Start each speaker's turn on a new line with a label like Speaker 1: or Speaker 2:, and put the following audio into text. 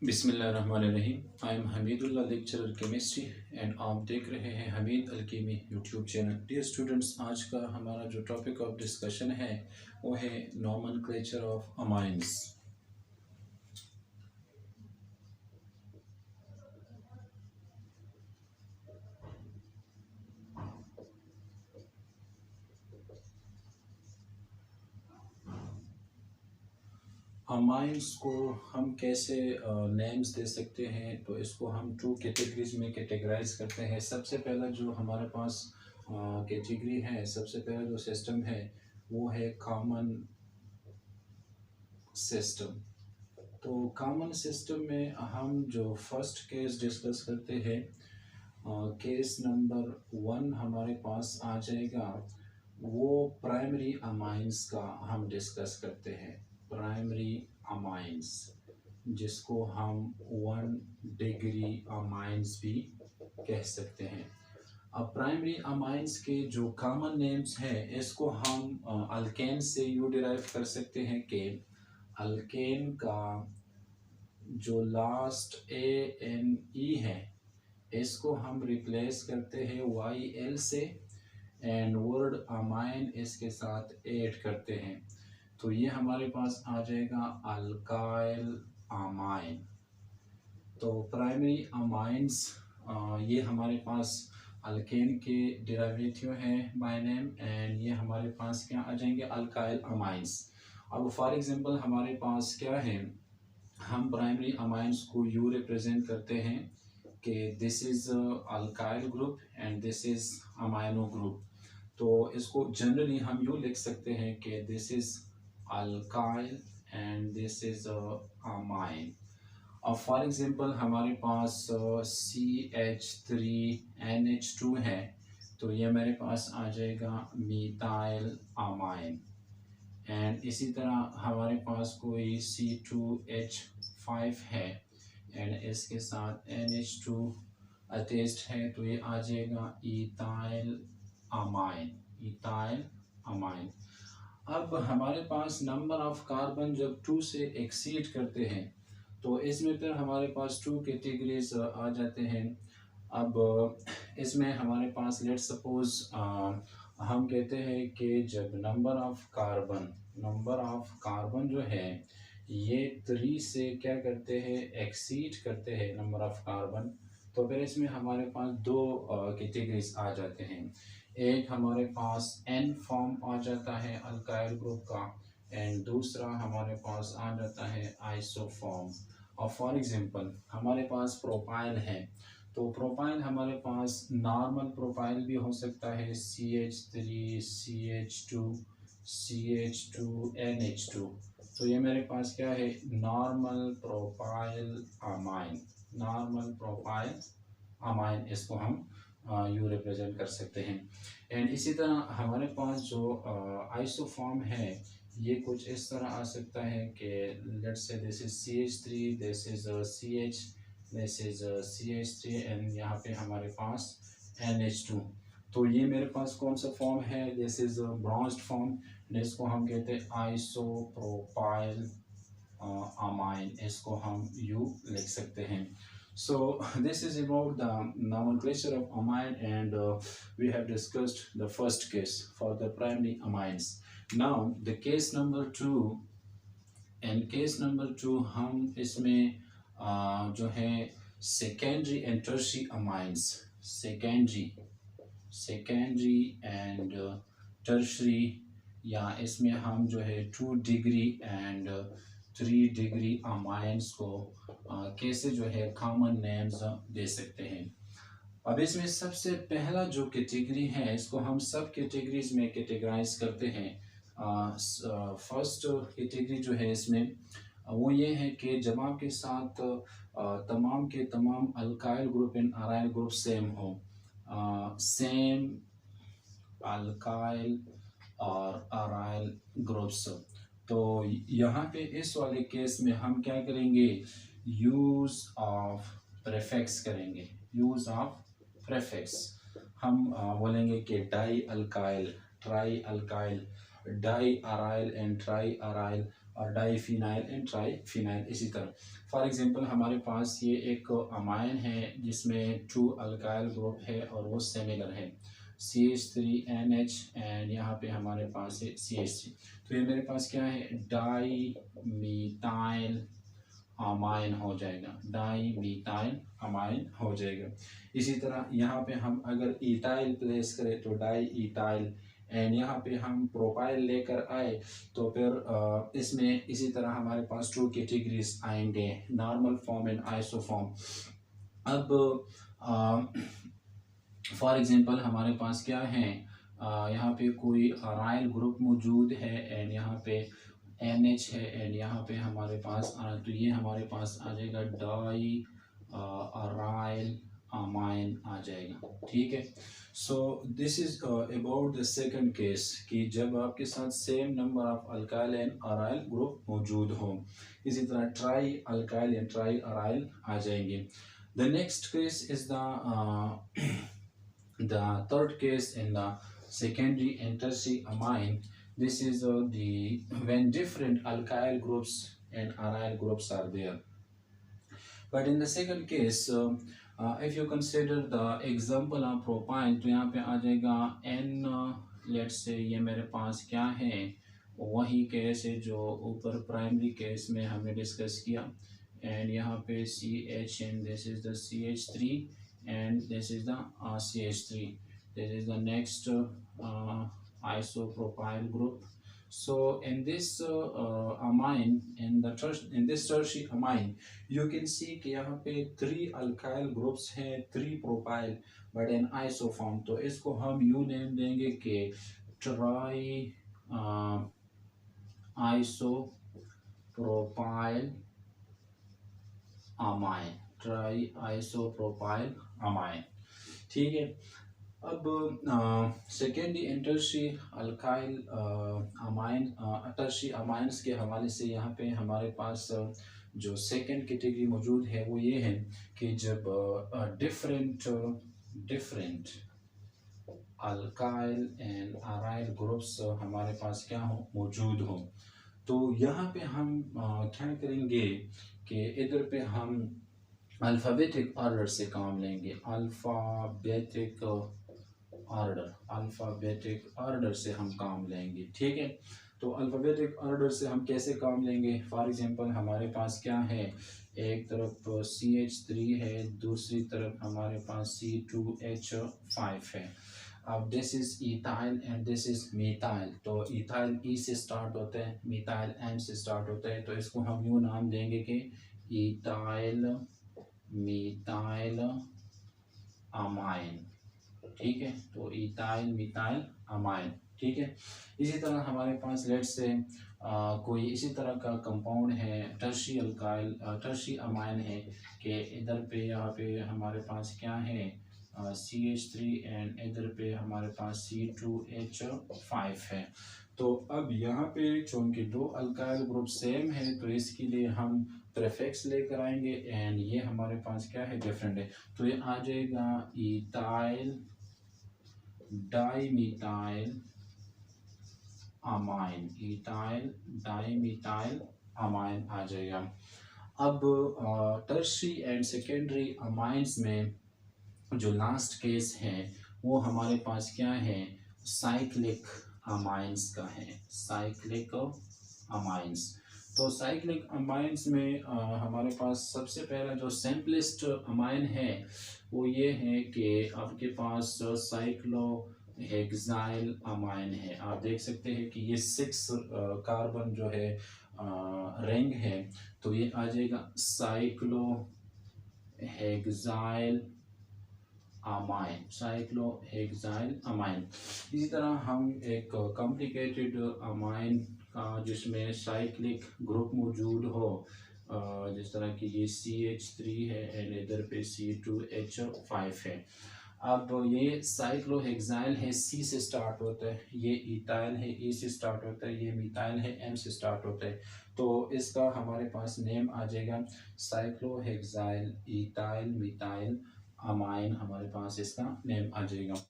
Speaker 1: बिस्मिल्लाहिर्रहमानिर्रहीम। I am Hamidullah, lecturer chemistry, and आप देख रहे हैं Hamid alchemy YouTube channel. Dear students, आज का हमारा जो टॉपिक ऑफ डिस्कशन है वो है नॉमेनक्लेचर ऑफ अमाइंस। अमाइंस को हम कैसे नेम्स दे सकते हैं, तो इसको हम टू कैटेगरीज में कैटेगराइज करते हैं। सबसे पहला जो हमारे पास कैटेगरी है, सबसे पहला जो सिस्टम है वो है कॉमन सिस्टम। तो कॉमन सिस्टम में हम जो फर्स्ट केस डिस्कस करते हैं, केस नंबर 1 हमारे पास आ जाएगा, वो प्राइमरी अमाइंस का हम डिस्कस करते हैं। प्राइमरी अमाइंस, जिसको हम 1 डिग्री अमाइंस भी कह सकते हैं। अब प्राइमरी अमाइंस के जो कॉमन नेम्स हैं, इसको हम अल्केन से यू डिराइव कर सकते हैं कि अल्केन का जो लास्ट ANE है, इसको हम रिप्लेस करते हैं YL से, एंड वर्ड अमाइन इसके साथ ऐड करते हैं, तो ये हमारे पास आ जाएगा अल्काइल अमाइन। तो प्राइमरी अमाइंस ये हमारे पास अल्केन के डेरिवेटिव हैं बाय नेम, एंड ये हमारे पास क्या आ जाएंगे, अल्काइल अमाइंस। अब फॉर एग्जांपल हमारे पास क्या है, हम प्राइमरी अमाइंस को यू रिप्रेजेंट करते हैं कि this is alkyl group and this is amino group. तो इसको जनरली हम यू लिख सकते हैं कि this is alkyl and this is amine. और फॉर एग्जांपल हमारे पास CH3NH2 है, तो ये मेरे पास आ जाएगा मीथाइल अमाइन। एंड इसी तरह हमारे पास कोई C2H5 है एंड इसके साथ NH2 अटैच्ड है, तो ये आ जाएगा इथाइल अमाइन। Ethyl amine. अब हमारे पास नंबर ऑफ कार्बन जब 2 से एक्सीड करते हैं, तो इसमें फिर हमारे पास 2 कैटेगरीज आ जाते हैं। अब इसमें हमारे पास लेट सपोज हम कहते हैं कि जब नंबर ऑफ कार्बन जो है ये 3 से क्या करते हैं, एक्सीड करते हैं नंबर ऑफ कार्बन, तो फिर इसमें हमारे पास 2 कैटेगरीज आ जाते हैं। एक हमारे पास N फॉर्म आ जाता है अल्काइल ग्रुप का, एंड दूसरा हमारे पास आ जाता है आइसो फॉर्म। और फॉर एग्जांपल हमारे पास प्रोपाइल है, तो प्रोपाइल हमारे पास नॉर्मल प्रोपाइल भी हो सकता है, CH3 CH2 CH2NH2। तो ये मेरे पास क्या है, normal propyl amine. Normal propyl amine, इसको हम यू रिप्रेजेंट कर सकते हैं। एंड इसी तरह हमारे पास जो आइसोफॉर्म है, ये कुछ इस तरह आ सकता है कि let's say this is CH3, this is CH, this is CH3, and यहाँ पे हमारे पास NH2। तो ये मेरे पास कौन सा फॉर्म है, दिस इज ब्रॉन्ज्ड फॉर्म, इसको हम कहते हैं आइसोप्रोपाइल अमाइन, इसको हम यू लिख सकते हैं। So this is about the nomenclature of amine, and we have discussed the first case for the primary amines. Now the case number 2, and case number 2 हम इसमें जो है secondary and tertiary amines, secondary and tertiary, या इसमें हम जो है 2 degree and 3 degree amines को कैसे जो है कॉमन नेम्स दे सकते हैं। अब इसमें सबसे पहला जो कैटेगरी है, इसको हम सब कैटेगरीज में कैटेगराइज करते हैं। फर्स्ट कैटेगरी जो है इसमें वो ये है कि जब आपके साथ तमाम के तमाम alkyl group and aryl group same हो, सेम अल्काइल और अराइल ग्रुप्स, तो यहाँ पे इस वाले केस में हम क्या करेंगे, यूज ऑफ प्रेफिक्स करेंगे। यूज ऑफ प्रेफिक्स हम बोलेंगे कि di alkyl, tri alkyl, di aryl and try aryl, और डाईफिनाइल एंड ट्राईफिनाइल इसी तरह। फॉर एग्जांपल हमारे पास ये एक अमाइन है जिसमें 2 अल्काइल ग्रुप है और वो सिमिलर है, CH3NH एंड यहाँ पे हमारे पास है CH3। तो ये मेरे पास क्या है, डाई मीथाइल अमाइन हो जाएगा, डाई मीथाइल अमाइन हो जाएगा। इसी तरह यहाँ पे हम अगर इथाइल प्लेस करें तो डाई इथाइल, एंड यहाँ पे हम प्रोपाइल लेकर आए तो फिर इसमें इसी तरह हमारे पास 2 कैटेगरीज आएंगे, नॉर्मल फॉर्म एंड आइसोफॉर्म। अब फॉर एग्जांपल हमारे पास क्या है, यहाँ पे कोई अराइल ग्रुप मौजूद है एंड यहाँ पे NH है एंड यहाँ पे हमारे पास तो ये हमारे पास आ जाएगा डाई अराइल अमाइन आ जाएगा, ठीक है। So this is about the second case कि जब आपके साथ same number of alkyl and aryl group मौजूद हो। इसी तरह trialkyl and try aryl आ जाएंगे। The next case is the third case in the secondary and tertiary amine. This is when different alkyl groups and aryl groups are there. But in the second case, if you consider the example of propyne, तो यहाँ पे आ जाएगा N, let's say ये मेरे पास क्या है, वही case है जो ऊपर प्राइमरी केस में हमने डिस्कस किया, एंड यहाँ पे CH and this is the CH3 and this is the CH3. This is the next isopropyl group. So in this amine, in this tertiary amine, you can see कि यहाँ पे 3 alkyl groups हैं, 3 propyl, but in isoform। तो इसको हम यूँ name देंगे कि try isopropyl amine, try isopropyl amine, ठीक है। अब secondary and tertiary alkyl amine tertiary amines के हवाले से यहाँ पे हमारे पास जो सेकेंड कैटेगरी मौजूद है वो ये है कि जब different alkyl and aryl groups हमारे पास क्या हो, मौजूद हो, तो यहाँ पे हम क्या करेंगे कि इधर पे हम अल्फ़ाबेटिक ऑर्डर से काम लेंगे, अल्फ़ाबेटिक ऑर्डर से हम काम लेंगे, ठीक है। तो अल्फ़ाबेटिक ऑर्डर से हम कैसे काम लेंगे, फॉर एग्जांपल हमारे पास क्या है, एक तरफ CH3 है, दूसरी तरफ हमारे पास C2H5 है। अब this is ethyl and this is methyl, तो इथाइल E से स्टार्ट होता है, मीथाइल M से स्टार्ट होता है, तो इसको हम यूँ नाम देंगे कि इथाइल मीथाइल अमाइन, ठीक है। तो इथाइल मीथाइल अमाइन, ठीक है। इसी तरह हमारे पास लेट्स से कोई इसी तरह का कंपाउंड है, टर्शियरी अल्काइल टर्शियरी अमाइन है कि इधर पे यहाँ पे हमारे पास क्या है CH3 एंड इधर पे हमारे पास C2H5 है। तो अब यहाँ पे चूँकि 2 अल्काइल ग्रुप सेम है तो इसके लिए हम प्रीफिक्स लेकर आएंगे एंड ये हमारे पास क्या है, डिफरेंट है, तो ये आ जाएगा ethyl dimethyl amine, ethyl dimethyl amine आ जाएगा। अब टर्शियरी एंड सेकेंडरी अमाइंस में जो लास्ट केस है वो हमारे पास क्या है, साइक्लिक अमाइंस का है, साइक्लिक अमाइंस। तो साइक्लिक अमाइंस में हमारे पास सबसे पहला जो सिंपलेस्ट अमाइन है वो ये है कि आपके पास साइक्लो हेक्साइल अमाइन है। आप देख सकते हैं कि ये 6 कार्बन जो है रिंग है, तो ये आ जाएगा cyclo hexyl amine, cyclohexyl amine. इसी तरह हम एक कॉम्प्लिकेटेड अमाइन का जिसमें साइक्लिक ग्रुप मौजूद हो, जिस तरह की ये CH3 है एंड इधर पे C2H5 है। अब ये साइक्लोहेक्साइल है, C से स्टार्ट होता है, ये इथाइल है, E से स्टार्ट होता है, ये मिथाइल है, M से स्टार्ट होता है, तो इसका हमारे पास नेम आ जाएगा साइक्लोहेक्साइल इथाइल मिथाइल अमाइन, हमारे पास इसका नेम आ जाएगा।